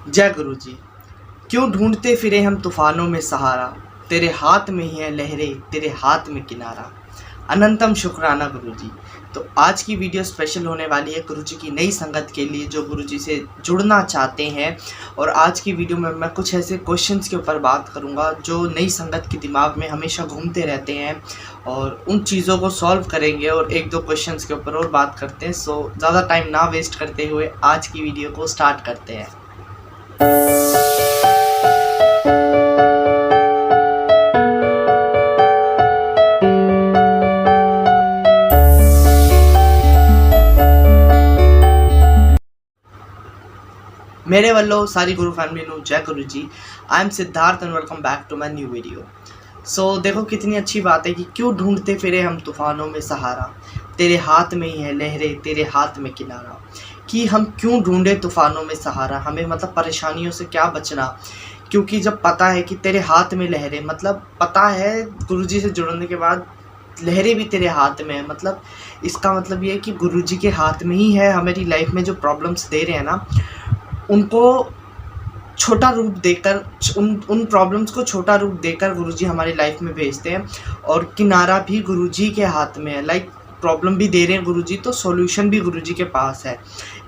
जय गुरु जी। क्यों ढूंढते फिरे हम तूफानों में सहारा, तेरे हाथ में ही है लहरें, तेरे हाथ में किनारा। अनंतम शुक्राना गुरु जी। तो आज की वीडियो स्पेशल होने वाली है गुरु जी की नई संगत के लिए जो गुरु जी से जुड़ना चाहते हैं। और आज की वीडियो में मैं कुछ ऐसे क्वेश्चंस के ऊपर बात करूंगा जो नई संगत के दिमाग में हमेशा घूमते रहते हैं, और उन चीज़ों को सॉल्व करेंगे और एक दो क्वेश्चंस के ऊपर और बात करते हैं। सो ज़्यादा टाइम ना वेस्ट करते हुए आज की वीडियो को स्टार्ट करते हैं। मेरे वालों सारी गुरु फैमिली नु जय गुरु जी। I am Siddharth and welcome back to my new video. So देखो कितनी अच्छी बात है कि क्यों ढूंढते फिरे हम तूफानों में सहारा, तेरे हाथ में ही है लहरें, तेरे हाथ में किनारा। कि हम क्यों ढूंढे तूफानों में सहारा, हमें मतलब परेशानियों से क्या बचना। क्योंकि जब पता है कि तेरे हाथ में लहरें, मतलब पता है गुरुजी से जुड़ने के बाद लहरें भी तेरे हाथ में है, मतलब इसका मतलब ये है कि गुरुजी के हाथ में ही है हमारी लाइफ में जो प्रॉब्लम्स दे रहे हैं ना, उनको छोटा रूप देकर, उन प्रॉब्लम्स को छोटा रूप देकर गुरुजी हमारी लाइफ में भेजते हैं। और किनारा भी गुरुजी के हाथ में है। लाइक प्रॉब्लम भी दे रहे हैं गुरुजी, तो सॉल्यूशन भी गुरुजी के पास है।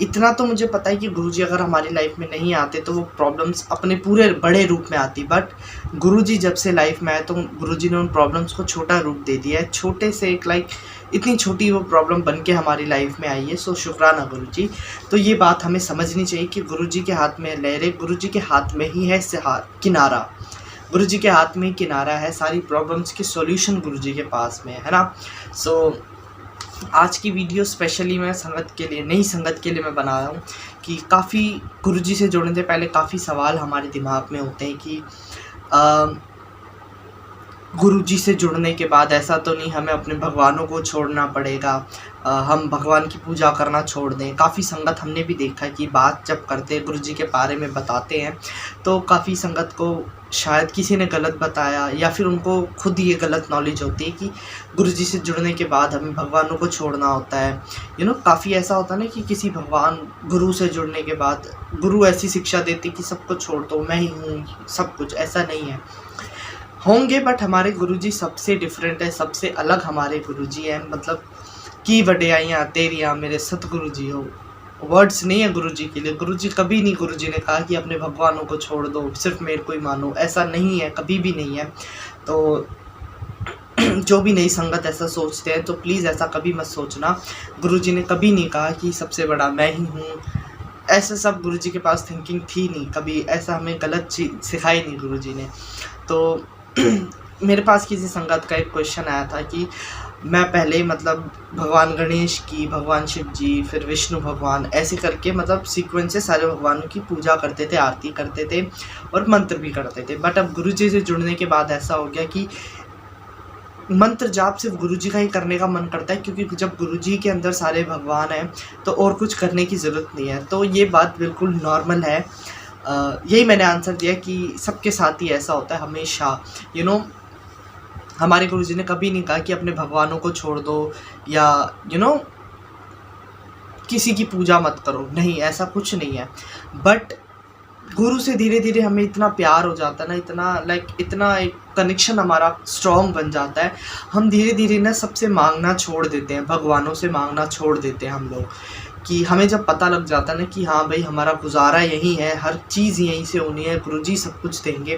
इतना तो मुझे पता है कि गुरुजी अगर हमारी लाइफ में नहीं आते तो वो प्रॉब्लम्स अपने पूरे बड़े रूप में आती, बट गुरुजी जब से लाइफ में आए तो गुरुजी ने उन प्रॉब्लम्स को छोटा रूप दे दिया है। छोटे से एक इतनी छोटी वो प्रॉब्लम बन के हमारी लाइफ में आई है। सो शुक्राना गुरुजी। तो ये बात हमें समझनी चाहिए कि गुरुजी के हाथ में लहरें, गुरुजी के हाथ में ही है किनारा। गुरुजी के हाथ में ही किनारा है, सारी प्रॉब्लम्स की सॉल्यूशन गुरुजी के पास में है ना। सो आज की वीडियो स्पेशली मैं संगत के लिए, नई संगत के लिए मैं बना रहा हूँ कि काफ़ी गुरुजी से जुड़ने से पहले काफ़ी सवाल हमारे दिमाग में होते हैं कि गुरुजी से जुड़ने के बाद ऐसा तो नहीं हमें अपने भगवानों को छोड़ना पड़ेगा, हम भगवान की पूजा करना छोड़ दें। काफ़ी संगत हमने भी देखा कि बात जब करते हैं गुरुजी के बारे में बताते हैं तो काफ़ी संगत को शायद किसी ने गलत बताया या फिर उनको खुद ये गलत नॉलेज होती है कि गुरुजी से जुड़ने के बाद हमें भगवानों को छोड़ना होता है। काफ़ी ऐसा होता है ना कि किसी भगवान गुरु से जुड़ने के बाद गुरु ऐसी शिक्षा देती कि सब कुछ छोड़ दो, मैं ही हूँ सब कुछ। ऐसा नहीं है, होंगे, बट हमारे गुरुजी सबसे डिफरेंट है, सबसे अलग हमारे गुरुजी हैं। मतलब की वड्याइयाँ तेरियाँ मेरे सतगुरु जी हो। वर्ड्स नहीं है गुरुजी के लिए। गुरुजी कभी नहीं, गुरुजी ने कहा कि अपने भगवानों को छोड़ दो, सिर्फ मेरे को ही मानो। ऐसा नहीं है, कभी भी नहीं है। तो जो भी नई संगत ऐसा सोचते हैं तो प्लीज़ ऐसा कभी मत सोचना। गुरुजी ने कभी नहीं कहा कि सबसे बड़ा मैं ही हूँ। ऐसा सब गुरुजी के पास थिंकिंग थी नहीं, कभी ऐसा हमें गलत चीज़ सिखाई नहीं गुरुजी ने। तो मेरे पास किसी संगत का एक क्वेश्चन आया था कि मैं पहले मतलब भगवान गणेश की, भगवान शिव जी, फिर विष्णु भगवान, ऐसे करके मतलब सीक्वेंस से सारे भगवानों की पूजा करते थे, आरती करते थे और मंत्र भी करते थे। बट अब गुरुजी से जुड़ने के बाद ऐसा हो गया कि मंत्र जाप सिर्फ गुरुजी का ही करने का मन करता है, क्योंकि जब गुरुजी के अंदर सारे भगवान हैं तो और कुछ करने की ज़रूरत नहीं है। तो ये बात बिल्कुल नॉर्मल है। यही मैंने आंसर दिया कि सबके साथ ही ऐसा होता है हमेशा। हमारे गुरुजी ने कभी नहीं कहा कि अपने भगवानों को छोड़ दो या किसी की पूजा मत करो, नहीं, ऐसा कुछ नहीं है। बट गुरु से धीरे धीरे हमें इतना प्यार हो जाता है ना, इतना एक कनेक्शन हमारा स्ट्रॉन्ग बन जाता है, हम धीरे धीरे ना सबसे मांगना छोड़ देते हैं, भगवानों से मांगना छोड़ देते हैं हम लोग। कि हमें जब पता लग जाता है ना कि हाँ भाई हमारा गुजारा यहीं है, हर चीज़ यहीं से होनी है, गुरुजी सब कुछ देंगे,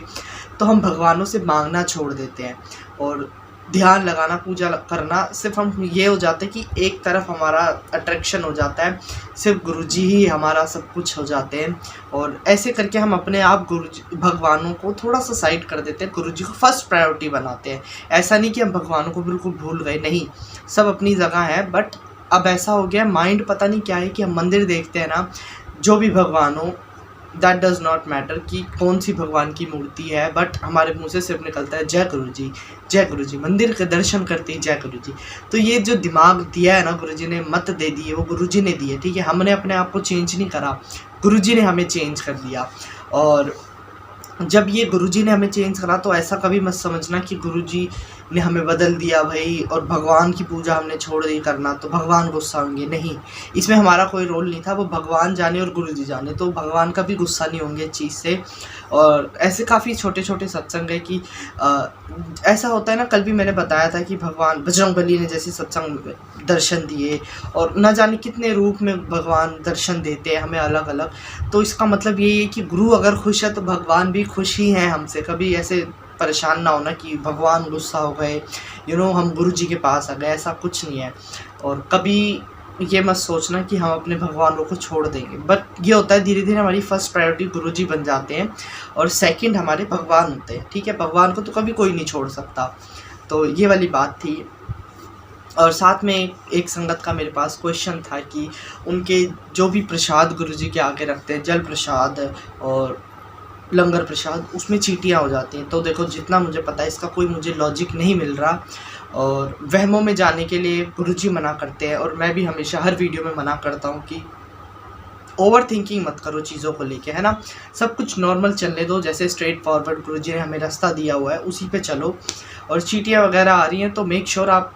तो हम भगवानों से मांगना छोड़ देते हैं और ध्यान लगाना, पूजा करना, सिर्फ हम ये हो जाता है कि एक तरफ हमारा अट्रैक्शन हो जाता है, सिर्फ गुरुजी ही हमारा सब कुछ हो जाते हैं। और ऐसे करके हम अपने आप गुरुजी भगवानों को थोड़ा सा साइड कर देते हैं, गुरुजी को फर्स्ट प्रायोरिटी बनाते हैं। ऐसा नहीं कि हम भगवानों को बिल्कुल भूल गए, नहीं, सब अपनी जगह है। बट अब ऐसा हो गया माइंड पता नहीं क्या है कि हम मंदिर देखते हैं ना, जो भी भगवान हो, दैट डज़ नॉट मैटर कि कौन सी भगवान की मूर्ति है, बट हमारे मुंह से सिर्फ निकलता है जय गुरुजी, जय गुरुजी। मंदिर के दर्शन करते ही जय गुरुजी। तो ये जो दिमाग दिया है ना गुरुजी ने, मत दे दी है, वो गुरुजी ने दी है, ठीक है। हमने अपने आप को चेंज नहीं करा, गुरुजी ने हमें चेंज कर दिया। और जब ये गुरुजी ने हमें चेंज करा तो ऐसा कभी मत समझना कि गुरुजी ने हमें बदल दिया भाई और भगवान की पूजा हमने छोड़ दी करना तो भगवान गुस्सा होंगे। नहीं, इसमें हमारा कोई रोल नहीं था, वो भगवान जाने और गुरुजी जाने, तो भगवान का भी गुस्सा नहीं होंगे इस चीज़ से। और ऐसे काफ़ी छोटे छोटे सत्संग है कि ऐसा होता है ना, कल भी मैंने बताया था कि भगवान बजरंगबली ने जैसे सत्संग दर्शन दिए और न जाने कितने रूप में भगवान दर्शन देते हैं हमें अलग अलग। तो इसका मतलब यही है कि गुरु अगर खुश है तो भगवान भी खुश ही हैं हमसे। कभी ऐसे परेशान ना होना कि भगवान गुस्सा हो गए, हम गुरु जी के पास आ गए, ऐसा कुछ नहीं है। और कभी ये मत सोचना कि हम अपने भगवानों को छोड़ देंगे, बट ये होता है धीरे धीरे हमारी फर्स्ट प्रायोरिटी गुरु जी बन जाते हैं और सेकंड हमारे भगवान होते हैं। ठीक है, भगवान को तो कभी कोई नहीं छोड़ सकता। तो ये वाली बात थी। और साथ में एक संगत का मेरे पास क्वेश्चन था कि उनके जो भी प्रसाद गुरु जी के आगे रखते हैं, जल प्रसाद और लंगर प्रसाद, उसमें चींटियाँ हो जाती हैं। तो देखो, जितना मुझे पता है इसका कोई मुझे लॉजिक नहीं मिल रहा और वहमों में जाने के लिए गुरुजी मना करते हैं। और मैं भी हमेशा हर वीडियो में मना करता हूँ कि ओवर थिंकिंग मत करो चीज़ों को लेके, है ना। सब कुछ नॉर्मल चलने दो, जैसे स्ट्रेट फॉरवर्ड गुरुजी ने हमें रास्ता दिया हुआ है उसी पे चलो। और चींटियाँ वगैरह आ रही हैं तो मेक श्योर आप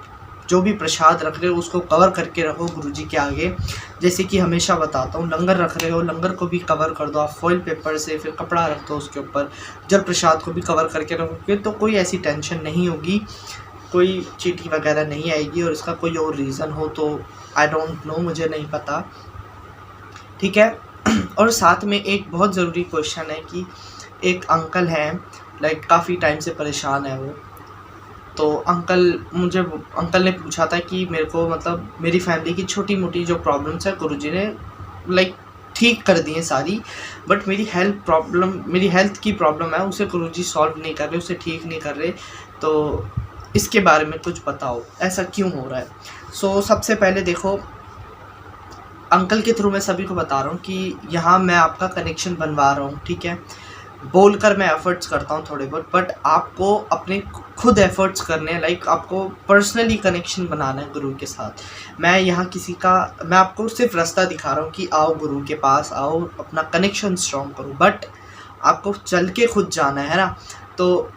जो भी प्रसाद रख रहे हो उसको कवर करके रखो गुरुजी के आगे। जैसे कि हमेशा बताता हूँ, लंगर रख रहे हो, लंगर को भी कवर कर दो आप फॉइल पेपर से, फिर कपड़ा रख दो उसके ऊपर। जल प्रसाद को भी कवर करके रखोगे तो कोई ऐसी टेंशन नहीं होगी, कोई चींटी वगैरह नहीं आएगी। और इसका कोई और रीज़न हो तो आई डोंट नो, मुझे नहीं पता। ठीक है। और साथ में एक बहुत ज़रूरी क्वेश्चन है कि एक अंकल हैं, लाइक काफ़ी टाइम से परेशान है वो। तो अंकल ने पूछा था कि मेरे को मतलब मेरी फैमिली की छोटी मोटी जो प्रॉब्लम्स है गुरुजी ने लाइक ठीक कर दी हैं सारी, बट मेरी हेल्थ की प्रॉब्लम है उसे गुरुजी सॉल्व नहीं कर रहे, उसे ठीक नहीं कर रहे। तो इसके बारे में कुछ बताओ, ऐसा क्यों हो रहा है। सो सबसे पहले देखो, अंकल के थ्रू मैं सभी को बता रहा हूँ कि यहाँ मैं आपका कनेक्शन बनवा रहा हूँ। ठीक है, बोलकर मैं एफ़र्ट्स करता हूँ थोड़े बहुत, बट आपको अपने खुद एफ़र्ट्स करने हैं। लाइक आपको पर्सनली कनेक्शन बनाना है गुरु के साथ। मैं यहाँ मैं आपको सिर्फ रास्ता दिखा रहा हूँ कि आओ गुरु के पास आओ, अपना कनेक्शन स्ट्रॉन्ग करो, बट आपको चल के खुद जाना है ना। तो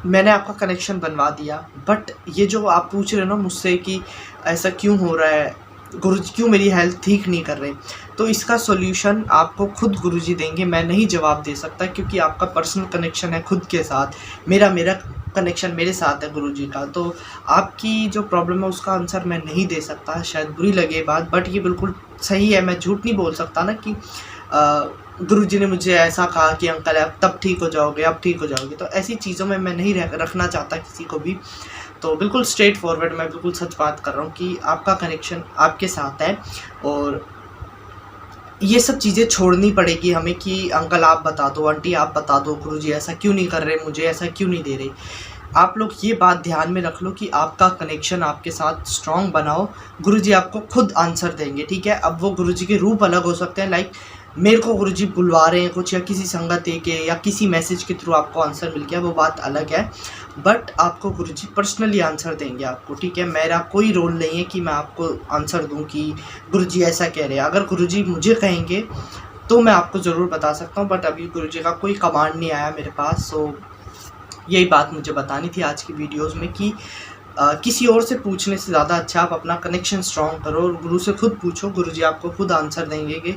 मैंने आपका कनेक्शन बनवा दिया, बट ये जो आप पूछ रहे हो ना मुझसे कि ऐसा क्यों हो रहा है, गुरुजी क्यों मेरी हेल्थ ठीक नहीं कर रहे, तो इसका सॉल्यूशन आपको खुद गुरुजी देंगे। मैं नहीं जवाब दे सकता क्योंकि आपका पर्सनल कनेक्शन है खुद के साथ, मेरा कनेक्शन मेरे साथ है गुरुजी का। तो आपकी जो प्रॉब्लम है उसका आंसर मैं नहीं दे सकता, शायद बुरी लगे बात, बट ये बिल्कुल सही है। मैं झूठ नहीं बोल सकता ना कि गुरुजी ने मुझे ऐसा कहा कि अंकल अब तब ठीक हो जाओगे, अब ठीक हो जाओगे। तो ऐसी चीज़ों में मैं नहीं रखना चाहता किसी को भी। तो बिल्कुल स्ट्रेट फॉरवर्ड मैं बिल्कुल सच बात कर रहा हूँ कि आपका कनेक्शन आपके साथ है और ये सब चीज़ें छोड़नी पड़ेगी हमें कि अंकल आप बता दो, आंटी आप बता दो, गुरुजी ऐसा क्यों नहीं कर रहे, मुझे ऐसा क्यों नहीं दे रहे। आप लोग ये बात ध्यान में रख लो कि आपका कनेक्शन आपके साथ स्ट्रॉन्ग बनाओ, गुरुजी आपको खुद आंसर देंगे। ठीक है, अब वो गुरुजी के रूप अलग हो सकते हैं, लाइक मेरे को गुरुजी बुलवा रहे हैं कुछ, या किसी संगत के या किसी मैसेज के थ्रू आपको आंसर मिल गया, वो बात अलग है, बट आपको गुरुजी पर्सनली आंसर देंगे आपको। ठीक है, मेरा कोई रोल नहीं है कि मैं आपको आंसर दूं कि गुरुजी ऐसा कह रहे हैं। अगर गुरुजी मुझे कहेंगे तो मैं आपको ज़रूर बता सकता हूं, बट अभी गुरुजी का कोई कमांड नहीं आया मेरे पास। सो यही बात मुझे बतानी थी आज की वीडियोज़ में कि किसी और से पूछने से ज़्यादा अच्छा आप अपना कनेक्शन स्ट्रॉन्ग करो और गुरु से खुद पूछो, गुरुजी आपको खुद आंसर देंगे,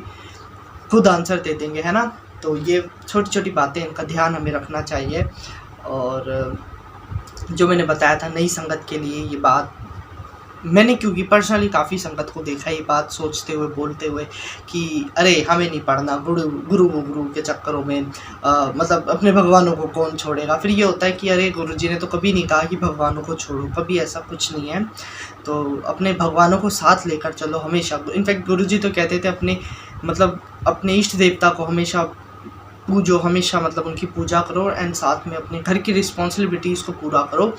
खुद आंसर दे देंगे, है ना। तो ये छोटी छोटी बातें, इनका ध्यान हमें रखना चाहिए। और जो मैंने बताया था नई संगत के लिए, ये बात मैंने क्योंकि पर्सनली काफ़ी संगत को देखा ये बात सोचते हुए बोलते हुए कि अरे हमें नहीं पढ़ना, गुरु के चक्करों में मतलब अपने भगवानों को कौन छोड़ेगा। फिर ये होता है कि अरे गुरुजी ने तो कभी नहीं कहा कि भगवानों को छोड़ो, कभी ऐसा कुछ नहीं है। तो अपने भगवानों को साथ लेकर चलो हमेशा। इनफैक्ट गुरुजी तो कहते थे अपने इष्ट देवता को हमेशा पूजो, हमेशा मतलब उनकी पूजा करो एंड साथ में अपने घर की रिस्पॉन्सिबिलिटीज़ को पूरा करो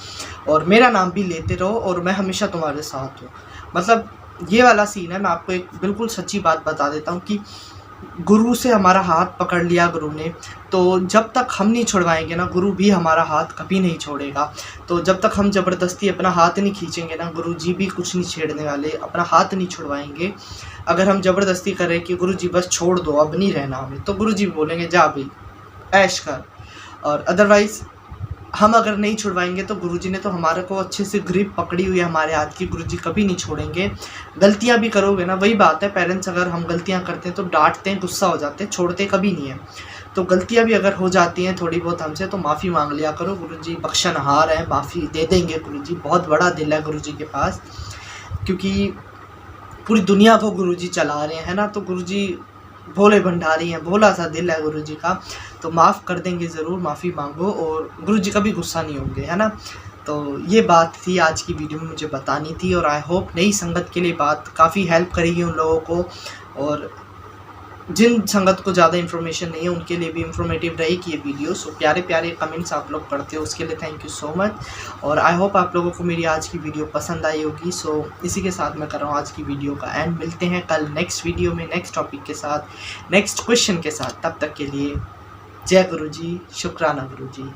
और मेरा नाम भी लेते रहो और मैं हमेशा तुम्हारे साथ हूँ। मतलब ये वाला सीन है। मैं आपको एक बिल्कुल सच्ची बात बता देता हूँ कि गुरु से हमारा हाथ पकड़ लिया गुरु ने, तो जब तक हम नहीं छुड़वाएंगे ना, गुरु भी हमारा हाथ कभी नहीं छोड़ेगा। तो जब तक हम ज़बरदस्ती अपना हाथ नहीं खींचेंगे ना, गुरु जी भी कुछ नहीं छेड़ने वाले, अपना हाथ नहीं छुड़वाएंगे। अगर हम ज़बरदस्ती करें कि गुरु जी बस छोड़ दो, अब नहीं रहना हमें, तो गुरु जी बोलेंगे जा भाई ऐश कर। और अदरवाइज़ हम अगर नहीं छुड़वाएंगे तो गुरुजी ने तो हमारे को अच्छे से ग्रिप पकड़ी हुई है हमारे हाथ की, गुरुजी कभी नहीं छोड़ेंगे। गलतियां भी करोगे ना, वही बात है, पेरेंट्स अगर हम गलतियां करते हैं तो डांटते हैं, गुस्सा हो जाते हैं, छोड़ते कभी नहीं है। तो गलतियां भी अगर हो जाती हैं थोड़ी बहुत हमसे तो माफ़ी मांग लिया करो, गुरुजी बख्शनहार है, माफ़ी दे देंगे गुरुजी। बहुत बड़ा दिल है गुरुजी के पास, क्योंकि पूरी दुनिया को गुरुजी चला रहे हैं ना, तो गुरुजी भोले भंडारी हैं, भोला सा दिल है गुरुजी का, तो माफ़ कर देंगे ज़रूर, माफ़ी मांगो और गुरुजी कभी गुस्सा नहीं होंगे, है ना। तो ये बात थी आज की वीडियो में मुझे बतानी थी, और आई होप नई संगत के लिए बात काफ़ी हेल्प करेगी उन लोगों को, और जिन संगत को ज़्यादा इन्फॉर्मेशन नहीं है उनके लिए भी इंफॉर्मेटिव रहेगी ये वीडियो। सो प्यारे प्यारे कमेंट्स आप लोग करते हो, उसके लिए थैंक यू सो मच, और आई होप आप लोगों को मेरी आज की वीडियो पसंद आई होगी। सो इसी के साथ मैं कर रहा हूँ आज की वीडियो का एंड। मिलते हैं कल नेक्स्ट वीडियो में, नेक्स्ट टॉपिक के साथ, नेक्स्ट क्वेश्चन के साथ। तब तक के लिए जय गुरुजी, शुक्राना गुरुजी।